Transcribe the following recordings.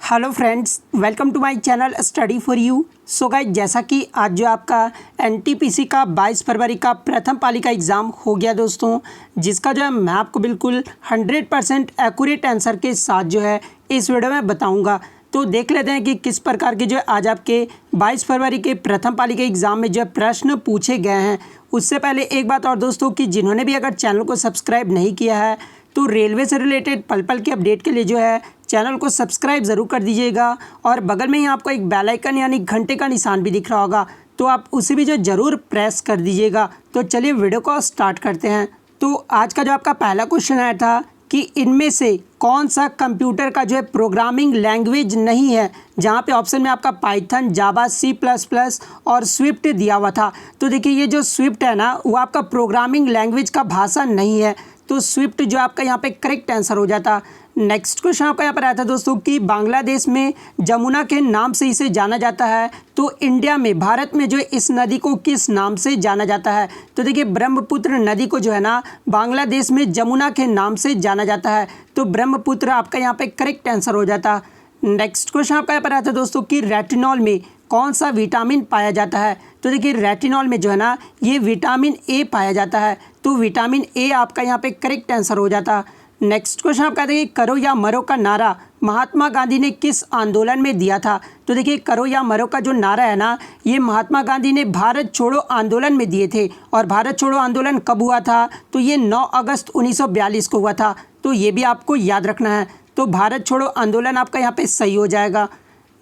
Hello friends, welcome to my channel study for you. So guys, जैसा कि आज जो आपका एनटीपीसी का 22 फरवरी का प्रथम पाली का एग्ज़ाम हो गया दोस्तों, जिसका जो है मैं आपको बिल्कुल 100% एक्यूरेट आंसर के साथ जो है इस वीडियो में बताऊंगा। तो देख लेते हैं कि किस प्रकार के जो है आज आपके 22 फरवरी के प्रथम पाली के एग्ज़ाम में जो है प्रश्न पूछे गए हैं। उससे पहले एक बात और दोस्तों, कि जिन्होंने भी अगर चैनल को सब्सक्राइब नहीं किया है तो रेलवे से रिलेटेड पल पल के अपडेट के लिए जो है चैनल को सब्सक्राइब ज़रूर कर दीजिएगा। और बगल में ही आपको एक बेल आइकन यानी घंटे का निशान भी दिख रहा होगा, तो आप उसे भी जो ज़रूर प्रेस कर दीजिएगा। तो चलिए वीडियो को स्टार्ट करते हैं। तो आज का जो आपका पहला क्वेश्चन आया था कि इनमें से कौन सा कंप्यूटर का जो है प्रोग्रामिंग लैंग्वेज नहीं है, जहाँ पे ऑप्शन में आपका पाइथन, जावा, C++ और स्विफ्ट दिया हुआ था। तो देखिए, ये जो स्विफ्ट है ना, वो आपका प्रोग्रामिंग लैंग्वेज का भाषा नहीं है, तो स्विफ्ट जो आपका यहाँ पे करेक्ट आंसर हो जाता। नेक्स्ट क्वेश्चन आपका यहाँ पर आया था दोस्तों कि बांग्लादेश में जमुना के नाम से इसे जाना जाता है, तो इंडिया में, भारत में जो है इस नदी को किस नाम से जाना जाता है। तो देखिए, ब्रह्मपुत्र नदी को जो है ना बांग्लादेश में जमुना के नाम से जाना जाता है, तो ब्रह्मपुत्र आपका यहाँ पे करेक्ट आंसर हो जाता। नेक्स्ट क्वेश्चन आपका यहाँ पर आया था दोस्तों कि रेटिनॉल में कौन सा विटामिन पाया जाता है। तो देखिए, रेटिनॉल में जो है ना ये विटामिन ए पाया जाता है, तो विटामिन ए आपका यहाँ पे करेक्ट आंसर हो जाता। नेक्स्ट क्वेश्चन आपका देखिए, करो या मरो का नारा महात्मा गांधी ने किस आंदोलन में दिया था। तो देखिए, करो या मरो का जो नारा है ना, ये महात्मा गांधी ने भारत छोड़ो आंदोलन में दिए थे। और भारत छोड़ो आंदोलन कब हुआ था, तो ये 9 अगस्त 1942 को हुआ था, तो ये भी आपको याद रखना है। तो भारत छोड़ो आंदोलन आपका यहाँ पे सही हो जाएगा।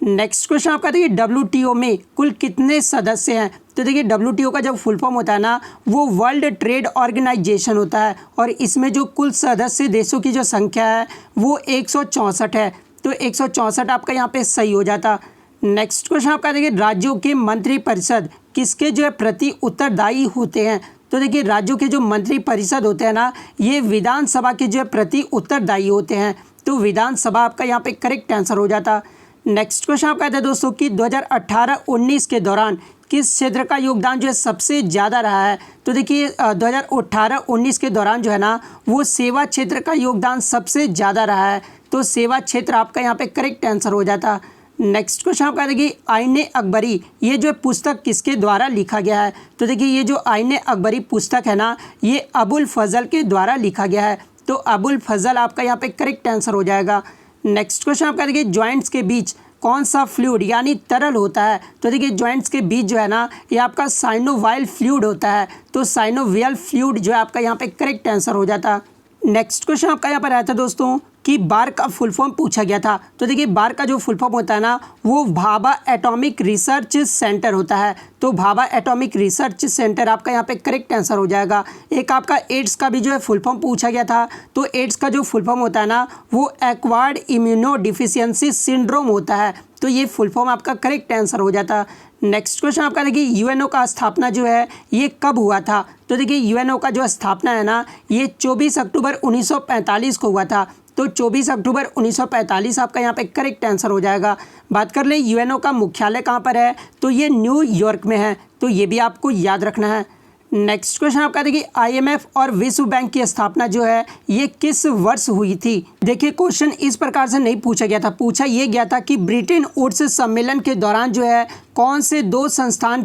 नेक्स्ट क्वेश्चन आपका देखिए, WTO में कुल कितने सदस्य हैं। तो देखिए, WTO का जब फुल फॉर्म होता है ना, वो वर्ल्ड ट्रेड ऑर्गेनाइजेशन होता है, और इसमें जो कुल सदस्य देशों की जो संख्या है वो 164 है, तो 164 आपका यहाँ पे सही हो जाता। नेक्स्ट क्वेश्चन आपका देखिए, राज्यों के मंत्रिपरिषद किसके जो है प्रति उत्तरदायी होते हैं। तो देखिए, राज्यों के जो मंत्रिपरिषद होते हैं ना, ये विधानसभा के जो है प्रति उत्तरदायी होते हैं, तो विधानसभा आपका यहाँ पे करेक्ट आंसर हो जाता। नेक्स्ट क्वेश्चन आपका था दोस्तों कि 2018-19 के दौरान किस क्षेत्र का योगदान जो है सबसे ज़्यादा रहा है। तो देखिए, 2018-19 के दौरान जो है ना वो सेवा क्षेत्र का योगदान सबसे ज़्यादा रहा है, तो सेवा क्षेत्र आपका यहाँ पे करेक्ट आंसर हो जाता। नेक्स्ट क्वेश्चन आपका देखिए, आईने अकबरी ये जो पुस्तक किसके द्वारा लिखा गया है। तो देखिए, ये जो आईने अकबरी पुस्तक है ना, ये अबुल फजल के द्वारा लिखा गया है, तो अबुल फजल आपका यहाँ पे करेक्ट आंसर हो जाएगा। नेक्स्ट क्वेश्चन आपका देखिए, जॉइंट्स के बीच कौन सा फ्लूइड यानी तरल होता है। तो देखिए, जॉइंट्स के बीच जो है ना ये आपका साइनोवाइल फ्लूइड होता है, तो साइनोवियल फ्लूइड जो है आपका यहाँ पे करेक्ट आंसर हो जाता। नेक्स्ट क्वेश्चन आपका यहाँ पर आया था दोस्तों कि बार का फुल फॉर्म पूछा गया था। तो देखिए, बार का जो फुल फॉर्म होता है ना, वो भाभा एटॉमिक रिसर्च सेंटर होता है, तो भाभा एटॉमिक रिसर्च सेंटर आपका यहाँ पे करेक्ट आंसर हो जाएगा। एक आपका एड्स का भी जो है फुल फॉर्म पूछा गया था, तो एड्स का जो फुल फॉर्म होता है ना, वो एक्वायर्ड इम्यूनो डिफिशियंसी सिंड्रोम होता है, तो ये फुल फॉर्म आपका करेक्ट आंसर हो जाता। नेक्स्ट क्वेश्चन आपका देखिए, यूएनओ का स्थापना जो है ये कब हुआ था। तो देखिए, यूएनओ का जो स्थापना है ना, ये 24 अक्टूबर 1945 को हुआ था, तो 24 अक्टूबर 1945 आपका यहाँ पे करेक्ट आंसर हो जाएगा। बात कर ले यूएनओ का मुख्यालय कहाँ पर है, तो ये न्यूयॉर्क में है, तो ये भी आपको याद रखना है। नेक्स्ट क्वेश्चन आपका देखिए, IMF और विश्व बैंक की स्थापना जो है ये किस वर्ष हुई थी। देखिए, क्वेश्चन इस प्रकार से नहीं पूछा गया था, पूछा ये गया था कि ब्रिटेन वुड्स सम्मेलन के दौरान जो है कौन से दो संगठन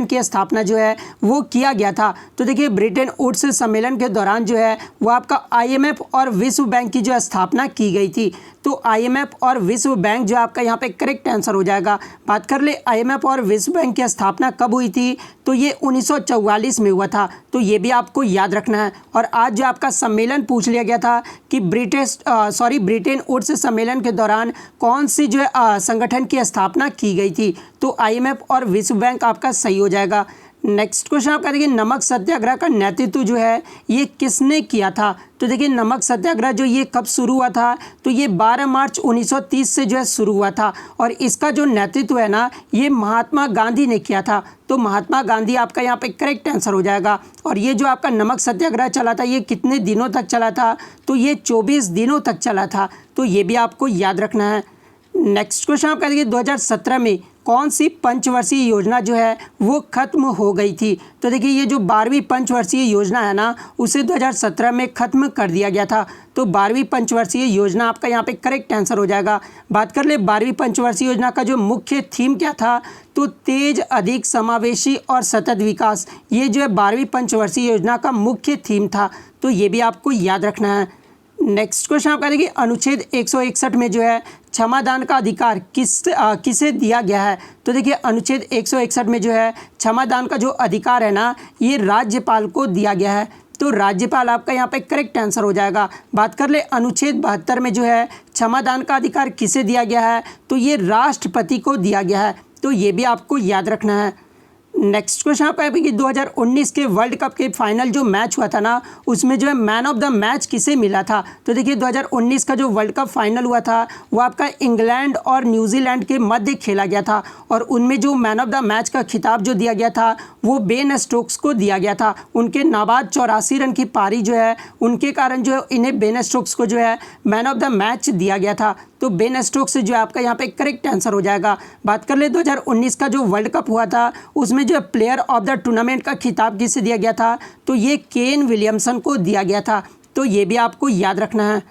की स्थापना जो है वो किया गया था। तो देखिए, ब्रिटेन वुड्स सम्मेलन के दौरान जो है वो आपका IMF और विश्व बैंक की जो स्थापना की गई थी, तो IMF और विश्व बैंक जो आपका यहाँ पे करेक्ट आंसर हो जाएगा। बात कर ले IMF और विश्व बैंक की स्थापना कब हुई थी, तो ये 1944 में हुआ था, तो ये भी आपको याद रखना है। और आज जो आपका सम्मेलन पूछ लिया गया था कि ब्रिटेन वुड्स सम्मेलन के दौरान कौन सी जो है संगठन की स्थापना की गई थी, तो IMF और विश्व बैंक आपका सही हो जाएगा। नेक्स्ट क्वेश्चन आपका देखिए, नमक सत्याग्रह का नेतृत्व जो है ये किसने किया था। तो देखिए, नमक सत्याग्रह जो ये कब शुरू हुआ था, तो ये 12 मार्च 1930 से जो है शुरू हुआ था, और इसका जो नेतृत्व है ना ये महात्मा गांधी ने किया था, तो महात्मा गांधी आपका यहाँ पे करेक्ट आंसर हो जाएगा। और ये जो आपका नमक सत्याग्रह चला था ये कितने दिनों तक चला था, तो ये 24 दिनों तक चला था, तो ये भी आपको याद रखना है। नेक्स्ट क्वेश्चन आपका देखिए 2017 में कौन सी पंचवर्षीय योजना जो है वो खत्म हो गई थी। तो देखिए ये जो 12वीं पंचवर्षीय योजना है ना उसे 2017 में खत्म कर दिया गया था। तो 12वीं पंचवर्षीय योजना आपका यहाँ पे करेक्ट आंसर हो जाएगा। बात कर ले 12वीं पंचवर्षीय योजना का जो मुख्य थीम क्या था, तो तेज, अधिक, समावेशी और सतत विकास, ये जो है 12वीं पंचवर्षीय योजना का मुख्य थीम था। तो ये भी आपको याद रखना है। नेक्स्ट क्वेश्चन आपका देखिए अनुच्छेद 161 में जो है क्षमादान का अधिकार किसे दिया गया है। तो देखिए अनुच्छेद 161 में जो है क्षमादान का जो अधिकार है ना ये राज्यपाल को दिया गया है। तो राज्यपाल आपका यहाँ पे करेक्ट आंसर हो जाएगा। बात कर ले अनुच्छेद 72 में जो है क्षमादान का अधिकार किसे दिया गया है, तो ये राष्ट्रपति को दिया गया है। तो ये भी आपको याद रखना है। नेक्स्ट क्वेश्चन आपका है कि 2019 के वर्ल्ड कप के फाइनल जो मैच हुआ था ना उसमें जो है मैन ऑफ द मैच किसे मिला था। तो देखिए 2019 का जो वर्ल्ड कप फाइनल हुआ था वो आपका इंग्लैंड और न्यूजीलैंड के मध्य खेला गया था और उनमें जो मैन ऑफ द मैच का खिताब जो दिया गया था वो बेन स्टोक्स को दिया गया था। उनके नाबाद 84 रन की पारी जो है उनके कारण जो है इन्हें बेन स्टोक्स को जो है मैन ऑफ द मैच दिया गया था। तो बेन स्टोक्स जो है आपका यहाँ पे करेक्ट आंसर हो जाएगा। बात कर ले 2019 का जो वर्ल्ड कप हुआ था उसमें जो प्लेयर ऑफ द टूर्नामेंट का खिताब किसे दिया गया था, तो ये केन विलियमसन को दिया गया था। तो ये भी आपको याद रखना है।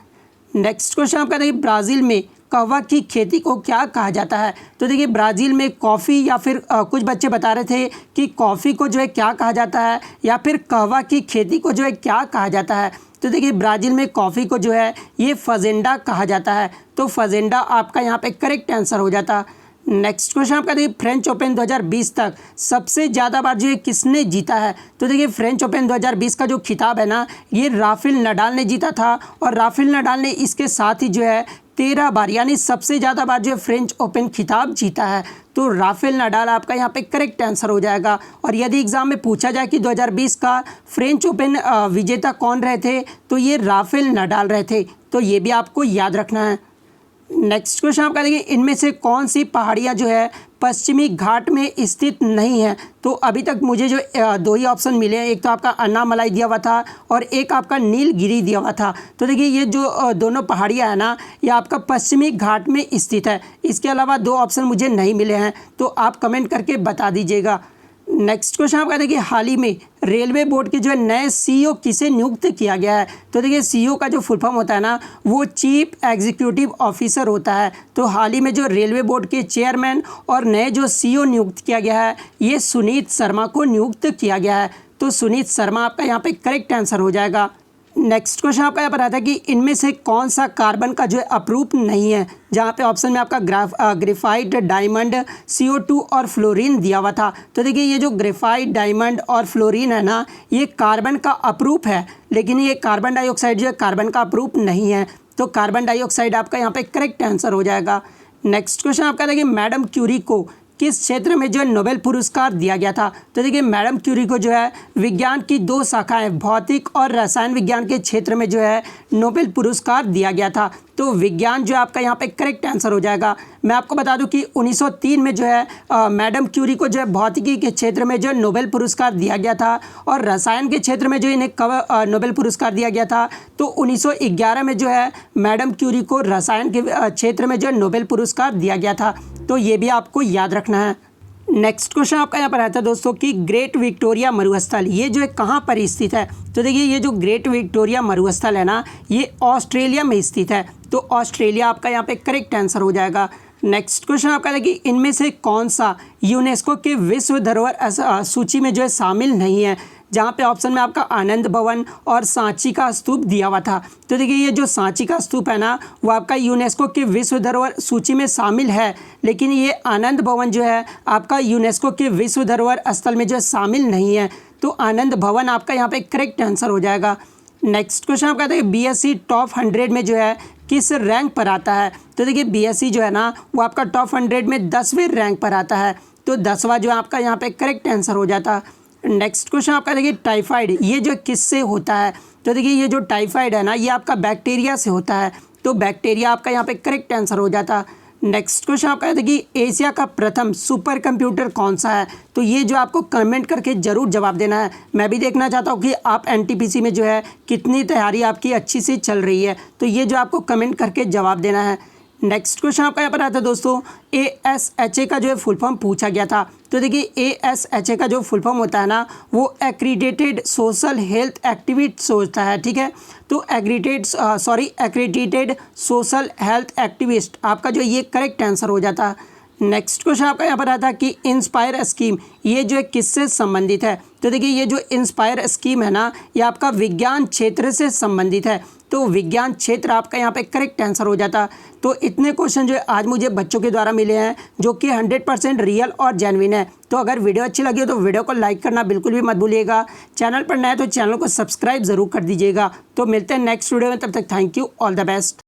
नेक्स्ट क्वेश्चन आपका देखिए ब्राज़ील में कहवा की खेती को क्या कहा जाता है। तो देखिए ब्राज़ील में कॉफ़ी या फिर कुछ बच्चे बता रहे थे कि कॉफ़ी को जो है क्या कहा जाता है या फिर कहवा की खेती को जो है क्या कहा जाता है। तो देखिए ब्राज़ील में कॉफ़ी को जो है ये फजेंडा कहा जाता है। तो फजेंडा आपका यहाँ पे करेक्ट आंसर हो जाता। नेक्स्ट क्वेश्चन आपका देखिए फ्रेंच ओपन 2020 तक सबसे ज़्यादा बार जो है किसने जीता है। तो देखिए फ्रेंच ओपन 2020 का जो खिताब है ना ये राफेल नडाल ने जीता था और राफेल नडाल ने इसके साथ ही जो है 13 बार यानी सबसे ज़्यादा बार जो है फ्रेंच ओपन खिताब जीता है। तो राफेल नडाल आपका यहाँ पे करेक्ट आंसर हो जाएगा। और यदि एग्जाम में पूछा जाए कि 2020 का फ्रेंच ओपन विजेता कौन रहे थे, तो ये राफेल नडाल रहे थे। तो ये भी आपको याद रखना है। नेक्स्ट क्वेश्चन आपका देखिए इनमें से कौन सी पहाड़ियाँ जो है पश्चिमी घाट में स्थित नहीं है। तो अभी तक मुझे जो दो ही ऑप्शन मिले हैं, एक तो आपका अन्नामलाई दिया हुआ था और एक आपका नीलगिरी दिया हुआ था। तो देखिए ये जो दोनों पहाड़ियाँ हैं ना ये आपका पश्चिमी घाट में स्थित है। इसके अलावा दो ऑप्शन मुझे नहीं मिले हैं, तो आप कमेंट करके बता दीजिएगा। नेक्स्ट क्वेश्चन आपका देखिए हाल ही में रेलवे बोर्ड के जो है नए सीईओ किसे नियुक्त किया गया है। तो देखिए सीईओ का जो फुल फॉर्म होता है ना वो चीफ एग्जीक्यूटिव ऑफिसर होता है। तो हाल ही में जो रेलवे बोर्ड के चेयरमैन और नए जो सीईओ नियुक्त किया गया है ये सुनीत शर्मा को नियुक्त किया गया है। तो सुनीत शर्मा आपका यहाँ पे करेक्ट आंसर हो जाएगा। नेक्स्ट क्वेश्चन आपका यहाँ पर आता है कि इनमें से कौन सा कार्बन का जो है अप्रूप नहीं है, जहाँ पे ऑप्शन में आपका ग्रेफाइट, डायमंड, CO2 और फ्लोरीन दिया हुआ था। तो देखिए ये जो ग्रेफाइट, डायमंड और फ्लोरीन है ना ये कार्बन का अप्रूप है, लेकिन ये कार्बन डाइऑक्साइड जो है कार्बन का अप्रूप नहीं है। तो कार्बन डाइऑक्साइड आपका यहाँ पे करेक्ट आंसर हो जाएगा। नेक्स्ट क्वेश्चन आपका देखिए मैडम क्यूरी को किस क्षेत्र में जो है नोबेल पुरस्कार दिया गया था। तो देखिए मैडम क्यूरी को जो है विज्ञान की दो शाखाएं भौतिक और रसायन विज्ञान के क्षेत्र में जो है नोबेल पुरस्कार दिया गया था। तो विज्ञान जो आपका यहाँ पे करेक्ट आंसर हो जाएगा। मैं आपको बता दूं कि 1903 में जो है मैडम क्यूरी को जो है भौतिकी के क्षेत्र में जो है नोबेल पुरस्कार दिया गया था और रसायन के क्षेत्र में जो इन्हें कब नोबेल पुरस्कार दिया गया था, तो 1911 में जो है मैडम क्यूरी को रसायन के क्षेत्र में जो है नोबेल पुरस्कार दिया गया था। तो ये भी आपको याद रखना है। नेक्स्ट क्वेश्चन आपका यहाँ पर आता है दोस्तों कि ग्रेट विक्टोरिया मरुस्थल ये जो है कहाँ पर स्थित है। तो देखिए ये जो ग्रेट विक्टोरिया मरुस्थल है ना ये ऑस्ट्रेलिया में स्थित है। तो ऑस्ट्रेलिया आपका यहाँ पे करेक्ट आंसर हो जाएगा। नेक्स्ट क्वेश्चन आपका है कि इनमें से कौन सा यूनेस्को के विश्व धरोहर सूची में जो है शामिल नहीं है, जहाँ पे ऑप्शन में आपका आनंद भवन और सांची का स्तूप दिया हुआ था। तो देखिए ये जो सांची का स्तूप है ना वो आपका यूनेस्को के विश्व धरोहर सूची में शामिल है, लेकिन ये आनंद भवन जो है आपका यूनेस्को के विश्व धरोहर स्थल में जो है शामिल नहीं है। तो आनंद भवन आपका यहाँ पे करेक्ट आंसर हो जाएगा। नेक्स्ट क्वेश्चन आपका है BSc टॉप 100 में जो है किस रैंक पर आता है। तो देखिए BSc जो है ना वो आपका टॉप 100 में 10वें रैंक पर आता है। तो 10वां जो है आपका यहाँ पे करेक्ट आंसर हो जाता। नेक्स्ट क्वेश्चन आपका देखिए टाइफाइड ये जो किससे होता है। तो देखिए ये जो टाइफाइड है ना ये आपका बैक्टीरिया से होता है। तो बैक्टीरिया आपका यहाँ पे करेक्ट आंसर हो जाता। नेक्स्ट क्वेश्चन आपका देखिए एशिया का प्रथम सुपर कंप्यूटर कौन सा है। तो ये जो आपको कमेंट करके ज़रूर जवाब देना है। मैं भी देखना चाहता हूँ कि आप NTPC में जो है कितनी तैयारी आपकी अच्छी से चल रही है। तो ये जो आपको कमेंट करके जवाब देना है। नेक्स्ट क्वेश्चन आपका यहाँ पर आता है दोस्तों, ASHA का जो है फुल फॉर्म पूछा गया था। तो देखिए ASHA का जो फुल फॉर्म होता है ना, वो एक्रीडेटेड सोशल हेल्थ एक्टिविस्ट होता है, ठीक है। तो एक्रीडेटेड सोशल हेल्थ एक्टिविस्ट आपका जो ये करेक्ट आंसर हो जाता है। नेक्स्ट क्वेश्चन आपका यहाँ पर आता है कि इंस्पायर स्कीम ये जो है किससे संबंधित है। तो देखिए ये जो इंस्पायर स्कीम है ना, ये आपका विज्ञान क्षेत्र से संबंधित है। तो विज्ञान क्षेत्र आपका यहाँ पे करेक्ट आंसर हो जाता। तो इतने क्वेश्चन जो है आज मुझे बच्चों के द्वारा मिले हैं, जो कि 100% रियल और जेन्युइन है। तो अगर वीडियो अच्छी लगी हो तो वीडियो को लाइक करना बिल्कुल भी मत भूलिएगा। चैनल पर नया है तो चैनल को सब्सक्राइब जरूर कर दीजिएगा। तो मिलते हैं नेक्स्ट वीडियो में, तब तक thank you, all the best.